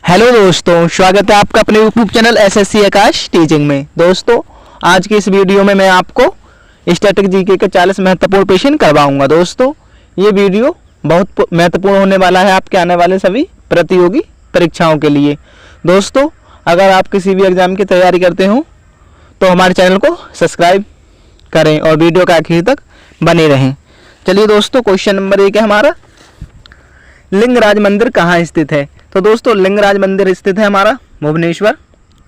Hello दोस्तों, स्वागत है आपका अपने यूट्यूब चैनल एसएससी आकाश टीचिंग में। दोस्तों, आज की इस वीडियो में मैं आपको स्टैटिक जीके के 40 महत्वपूर्ण क्वेश्चन करवाऊंगा। दोस्तों, ये वीडियो बहुत महत्वपूर्ण होने वाला है आपके आने वाले सभी प्रतियोगी परीक्षाओं के लिए। दोस्तों, अगर आप किसी भी एग्जाम की तैयारी करते हो तो हमारे चैनल को सब्सक्राइब करें और वीडियो का आखिर तक बने रहें। चलिए दोस्तों, क्वेश्चन नंबर 1 है हमारा, लिंगराज मंदिर कहाँ स्थित है? तो दोस्तों, लिंगराज मंदिर स्थित है हमारा भुवनेश्वर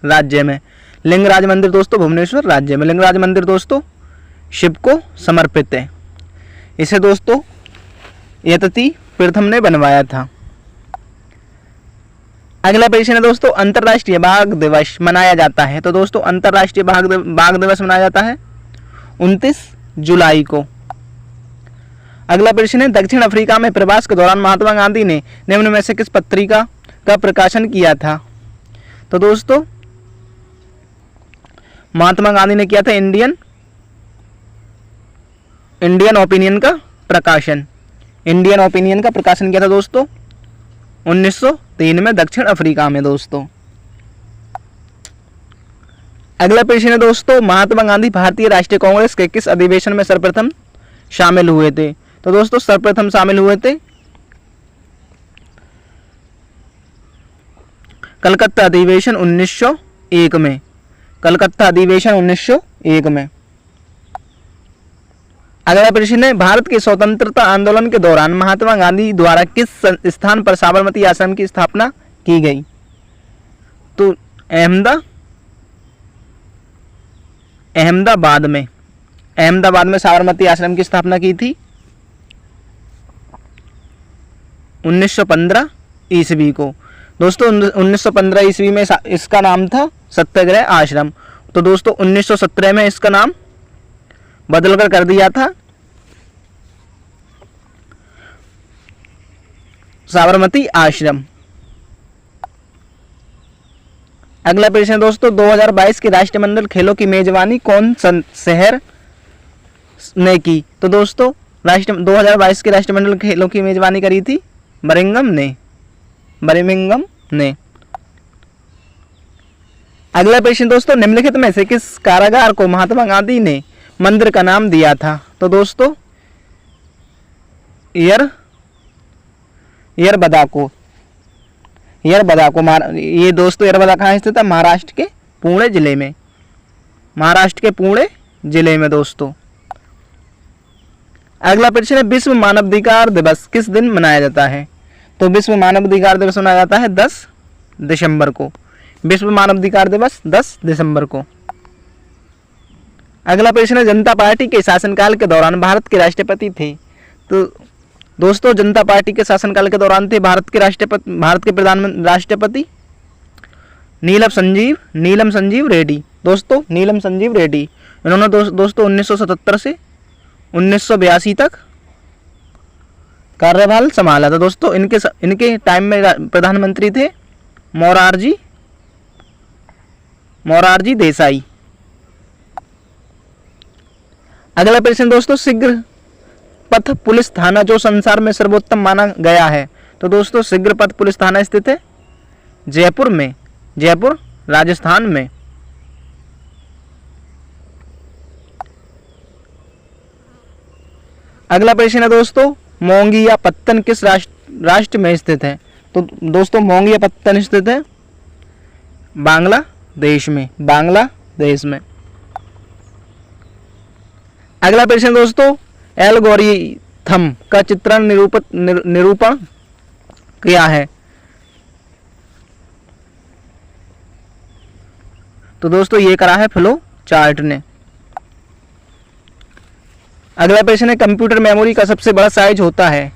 राज्य में। लिंगराज मंदिर दोस्तों भुवनेश्वर राज्य में। लिंगराज मंदिर दोस्तों शिव को समर्पित है। इसे दोस्तों यतती प्रथम ने बनवाया था। अगला प्रश्न है दोस्तों, अंतर्राष्ट्रीय बाघ दिवस मनाया जाता है। तो दोस्तों, अंतर्राष्ट्रीय बाघ दिवस मनाया जाता है 29 जुलाई को। अगला प्रश्न है, दक्षिण अफ्रीका में प्रवास के दौरान महात्मा गांधी ने निम्न में से किस पत्रिका का प्रकाशन किया था? तो दोस्तों, महात्मा गांधी ने किया था इंडियन ओपिनियन का प्रकाशन। इंडियन ओपिनियन का प्रकाशन किया था दोस्तों 1903 में दक्षिण अफ्रीका में। दोस्तों, अगला प्रश्न है दोस्तों, महात्मा गांधी भारतीय राष्ट्रीय कांग्रेस के किस अधिवेशन में सर्वप्रथम शामिल हुए थे? तो दोस्तों, सर्वप्रथम शामिल हुए थे कलकत्ता अधिवेशन 1901 में। कलकत्ता अधिवेशन 1901 में। अगला प्रश्न है, भारत के स्वतंत्रता आंदोलन के दौरान महात्मा गांधी द्वारा किस स्थान पर साबरमती आश्रम की स्थापना की गई? तो अहमदाबाद में साबरमती आश्रम की स्थापना की थी 1915 ईस्वी को। दोस्तों, 1915 ईस्वी में इसका नाम था सत्याग्रह आश्रम। तो दोस्तों, 1917 में इसका नाम बदलकर कर दिया था साबरमती आश्रम। अगला प्रश्न दोस्तों, 2022 के राष्ट्रमंडल खेलों की मेजबानी कौन शहर ने की? तो दोस्तों, 2022 के राष्ट्रमंडल खेलों की मेजबानी करी थी बर्मिंघम ने। अगला प्रश्न दोस्तों, निम्नलिखित में से किस कारागार को महात्मा गांधी ने मंदिर का नाम दिया था? तो दोस्तों, यरबदा को। ये दोस्तों यरबदा कहाँ स्थित है? महाराष्ट्र के पुणे जिले में। दोस्तों, अगला प्रश्न है, विश्व मानवाधिकार दिवस किस दिन मनाया जाता है? तो विश्व मानवाधिकार दिवस मनाया जाता है 10 दिसंबर को। विश्व मानवाधिकार दिवस 10 दिसंबर को। अगला प्रश्न है, जनता पार्टी के शासनकाल के दौरान भारत के राष्ट्रपति थे? तो दोस्तों, जनता पार्टी के शासनकाल के दौरान थे भारत के राष्ट्रपति नीलम संजीव रेड्डी। दोस्तों, नीलम संजीव रेड्डी इन्होंने दोस्तों 1977 से 1982 तक कार्यभार संभाला था। दोस्तों, इनके टाइम में प्रधानमंत्री थे मोरारजी देसाई। अगला प्रश्न दोस्तों, शीघ्र पथ पुलिस थाना जो संसार में सर्वोत्तम माना गया है? तो दोस्तों, शीघ्र पथ पुलिस थाना स्थित है जयपुर राजस्थान में। अगला प्रश्न है दोस्तों, मोंगी या पत्तन किस राष्ट्र में स्थित है? तो दोस्तों, मोंगी या पत्तन स्थित है बांग्लादेश में। अगला प्रश्न दोस्तों, एल्गोरिथम का चित्रण निरूपण क्या है? तो दोस्तों, ये करा है फ्लो चार्ट ने। अगला प्रश्न है, कंप्यूटर मेमोरी का सबसे बड़ा साइज होता है?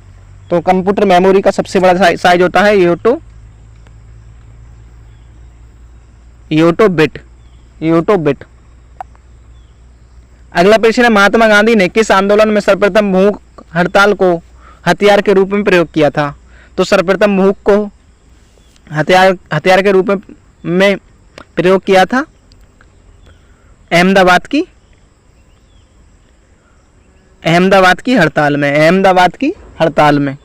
तो कंप्यूटर मेमोरी का सबसे बड़ा साइज होता है योटो बिट। अगला प्रश्न है, महात्मा गांधी ने किस आंदोलन में सर्वप्रथम भूख हड़ताल को हथियार के रूप में प्रयोग किया था? तो सर्वप्रथम भूख को हथियार के रूप में प्रयोग किया था अहमदाबाद की हड़ताल में।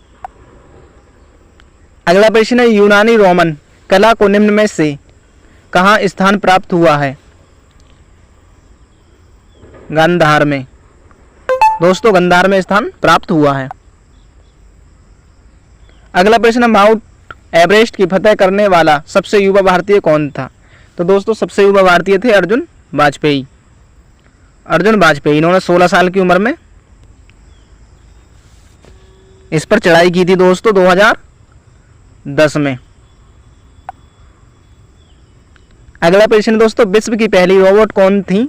अगला प्रश्न है, यूनानी रोमन कला को निम्न में से कहाँ स्थान प्राप्त हुआ है? गांधार में। दोस्तों गांधार में स्थान प्राप्त हुआ है। अगला प्रश्न, माउंट एवरेस्ट की फतह करने वाला सबसे युवा भारतीय कौन था? तो दोस्तों सबसे युवा भारतीय थे अर्जुन वाजपेयी। अर्जुन वाजपेयी, इन्होंने 16 साल की उम्र में इस पर चढ़ाई की थी दोस्तों 2010 में। अगला प्रश्न दोस्तों, विश्व की पहली रोबोट कौन थी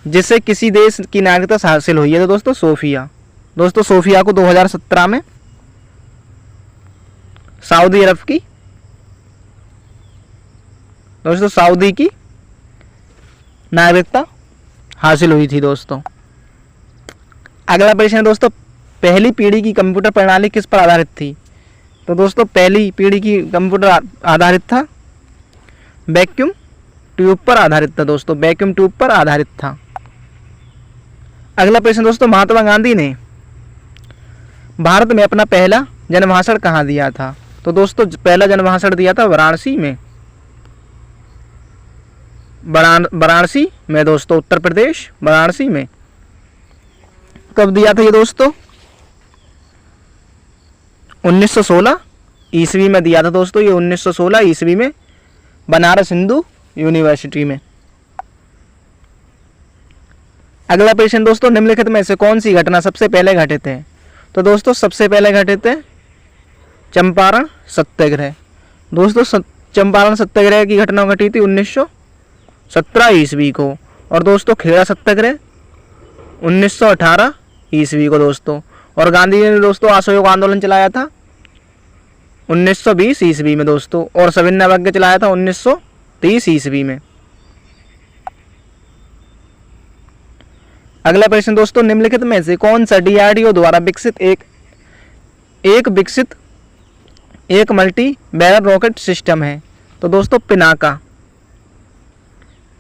जिसे किसी देश की नागरिकता हासिल हुई है? तो दोस्तों सोफिया। दोस्तों सोफिया को 2017 में सऊदी अरब की सऊदी की नागरिकता हासिल हुई थी दोस्तों। अगला प्रश्न दोस्तों, पहली पीढ़ी की कंप्यूटर प्रणाली किस पर आधारित थी? तो दोस्तों पहली पीढ़ी की कंप्यूटर आधारित था वैक्यूम ट्यूब पर आधारित था दोस्तों, वैक्यूम ट्यूब पर आधारित था। अगला प्रश्न दोस्तों, महात्मा गांधी ने भारत में अपना पहला जनभाषण कहाँ दिया था? तो दोस्तों पहला जनभाषण दिया था वाराणसी में। वाराणसी में दोस्तों, उत्तर प्रदेश, वाराणसी में। कब दिया था ये दोस्तों? 1916 ईस्वी में दिया था दोस्तों ये, 1916 ईस्वी में बनारस हिंदू यूनिवर्सिटी में। अगला प्रश्न दोस्तों, निम्नलिखित में से कौन सी घटना सबसे पहले घटित है? तो दोस्तों सबसे पहले घटित है चंपारण सत्याग्रह। दोस्तों चंपारण सत्याग्रह की घटना घटी थी 1917 ईस्वी को। और दोस्तों खेड़ा सत्याग्रह 1918 ईस्वी को दोस्तों। और गांधी जी ने दोस्तों असहयोग आंदोलन चलाया था 1920 ईस्वी में दोस्तों। और सविनय अवज्ञा चलाया था 1930 ईस्वी में। अगला प्रश्न दोस्तों, निम्नलिखित में से कौन सा डीआरडीओ द्वारा विकसित एक मल्टी बैरल रॉकेट सिस्टम है? तो दोस्तों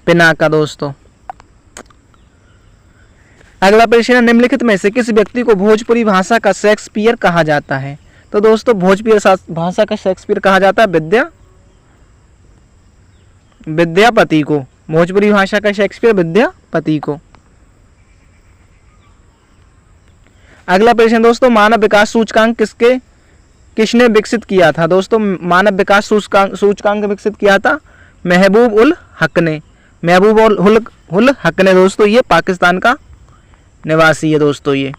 पिनाका दोस्तों। अगला प्रश्न, निम्नलिखित में से किस व्यक्ति को भोजपुरी भाषा का शेक्सपियर कहा जाता है? तो दोस्तों भोजपुरी भाषा का शेक्सपियर कहा जाता है विद्यापति को। भोजपुरी भाषा का शेक्सपियर विद्यापति को। अगला प्रश्न दोस्तों, मानव विकास सूचकांक किसने विकसित किया था? दोस्तों मानव विकास सूचकांक विकसित किया था महबूब उल हक ने। दोस्तों ये पाकिस्तान का निवासी है दोस्तों ये।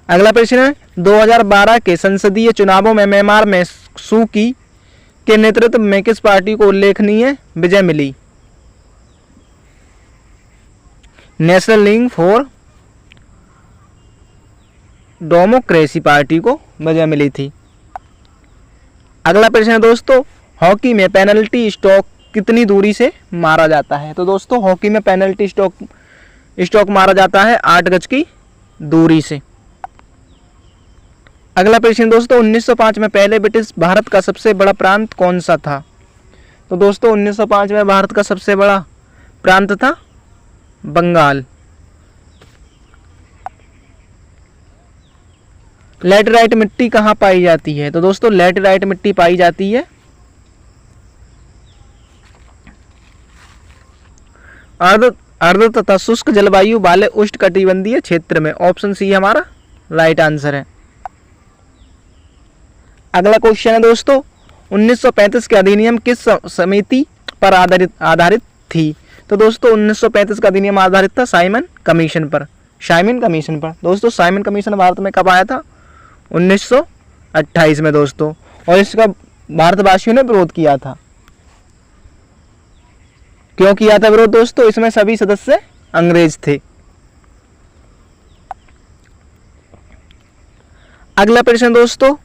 अगला प्रश्न है, 2012 के संसदीय चुनावों में म्यांमार में सू की के नेतृत्व में किस पार्टी को उल्लेखनीय विजय मिली? National league for democracy party को विजय मिली थी। अगला प्रश्न है दोस्तों, हॉकी में पेनल्टी स्ट्रोक कितनी दूरी से मारा जाता है? तो दोस्तों हॉकी में पेनल्टी स्ट्रोक मारा जाता है 8 गज की दूरी से। अगला प्रश्न दोस्तों, 1905 में पहले ब्रिटिश भारत का सबसे बड़ा प्रांत कौन सा था? तो दोस्तों 1905 में भारत का सबसे बड़ा प्रांत था बंगाल। लैटेराइट मिट्टी कहाँ पाई जाती है? तो दोस्तों लैटेराइट मिट्टी पाई जाती है अर्ध तथा शुष्क जलवायु वाले उष्णकटिबंधीय क्षेत्र में। ऑप्शन सी हमारा राइट आंसर है। अगला क्वेश्चन है दोस्तों, 1935 के अधिनियम किस समिति पर आधारित थी? तो दोस्तों 1935 का अधिनियम आधारित था साइमन कमीशन पर। दोस्तों साइमन कमीशन भारत में कब आया था? 1928 में दोस्तों। और इसका भारतवासियों ने विरोध किया था। क्यों किया था विरोध दोस्तों? इसमें सभी सदस्य अंग्रेज थे। अगला प्रश्न दोस्तों,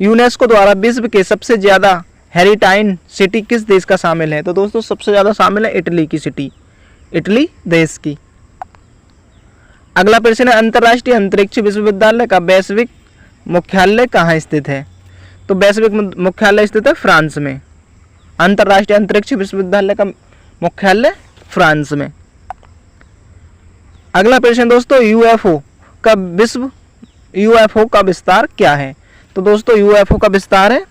यूनेस्को द्वारा विश्व के सबसे ज्यादा हेरिटाइन सिटी किस देश का शामिल है? तो दोस्तों सबसे ज्यादा शामिल है इटली की सिटी, इटली देश की। अगला प्रश्न है, अंतर्राष्ट्रीय अंतरिक्ष विश्वविद्यालय का वैश्विक मुख्यालय कहाँ स्थित है? तो वैश्विक मुख्यालय स्थित है फ्रांस में। अंतर्राष्ट्रीय अंतरिक्ष विश्वविद्यालय का मुख्यालय फ्रांस में। अगला प्रश्न दोस्तों, यूएफओ का विश्व यूएफओ का विस्तार क्या है? तो दोस्तों यूएफओ का विस्तार है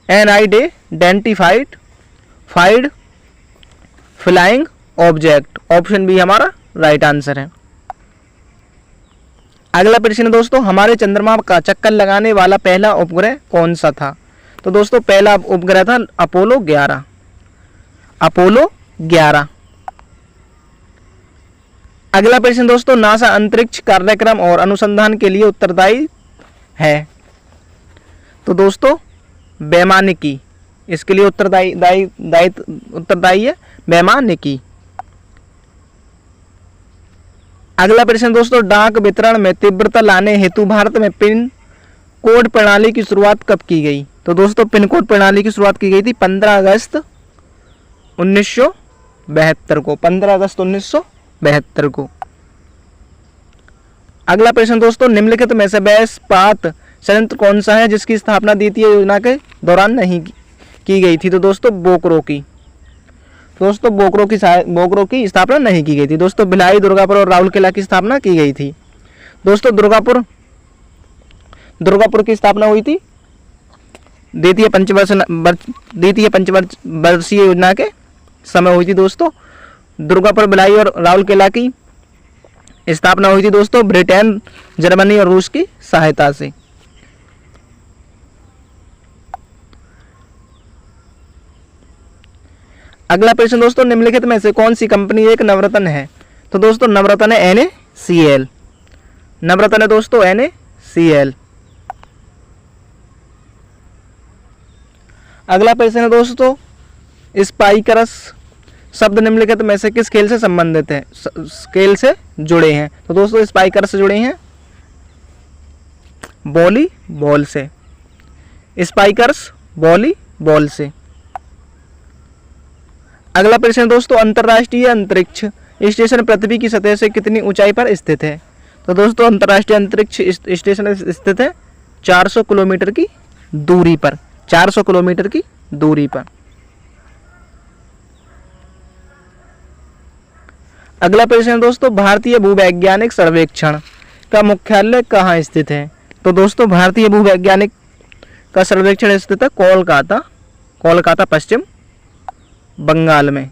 unidentified flying object. Option B हमारा राइट आंसर है। अगला प्रश्न दोस्तों, हमारे चंद्रमा का चक्कर लगाने वाला पहला उपग्रह कौन सा था? तो दोस्तों पहला उपग्रह था अपोलो 11। अपोलो 11। अगला प्रश्न दोस्तों, नासा अंतरिक्ष कार्यक्रम और अनुसंधान के लिए उत्तरदायी है? तो दोस्तों वैमानिकी इसके लिए उत्तरदायी है वैमानिकी। अगला प्रश्न दोस्तों, डाक वितरण में तीव्रता लाने हेतु भारत में पिन कोड प्रणाली की शुरुआत कब की गई? तो दोस्तों पिन कोड प्रणाली की शुरुआत की गई थी 15 अगस्त 1972 को। 15 अगस्त 1972 को। अगला प्रश्न दोस्तों, निम्नलिखित में से वह इस्पात संयंत्र कौन सा है जिसकी स्थापना द्वितीय योजना के दौरान नहीं की गई थी? तो दोस्तों बोकरो की। दोस्तों बोकरो की स्थापना नहीं की गई थी। दोस्तों भिलाई, दुर्गापुर और राउरकेला की स्थापना की गई थी। दोस्तों दुर्गापुर की स्थापना हुई थी द्वितीय पंचवर्षीय योजना के समय हुई थी। दोस्तों दुर्गापुर, भिलाई और राउरकेला की स्थापना हुई थी दोस्तों ब्रिटेन, जर्मनी और रूस की सहायता से। अगला प्रश्न दोस्तों, निम्नलिखित में से कौन सी कंपनी एक नवरत्न है? तो दोस्तों नवरत्न है NaCl। नवरत्न है दोस्तों NaCl। अगला प्रश्न है दोस्तों, स्पाइकर्स शब्द निम्नलिखित में से किस खेल से संबंधित है, खेल से जुड़े हैं? तो दोस्तों स्पाइकर्स से जुड़े हैं वॉलीबॉल से। स्पाइकर्स वॉलीबॉल से। अगला प्रश्न दोस्तों, अंतर्राष्ट्रीय अंतरिक्ष स्टेशन पृथ्वी की सतह से कितनी ऊंचाई पर स्थित है? तो दोस्तों अंतर्राष्ट्रीय अंतरिक्ष स्टेशन स्थित है 400 किलोमीटर की दूरी पर। 400 किलोमीटर की दूरी पर। अगला प्रश्न दोस्तों, भारतीय भूवैज्ञानिक सर्वेक्षण का मुख्यालय कहाँ स्थित है? तो दोस्तों भारतीय भूवैज्ञानिक का सर्वेक्षण स्थित है कोलकाता पश्चिम बंगाल में।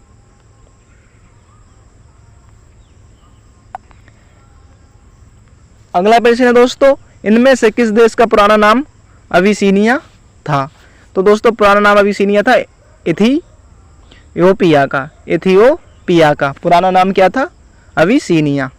अगला प्रश्न है दोस्तों, इनमें से किस देश का पुराना नाम अबिसिनिया था? तो दोस्तों पुराना नाम अबिसिनिया था इथियोपिया का। पुराना नाम क्या था? अबिसिनिया।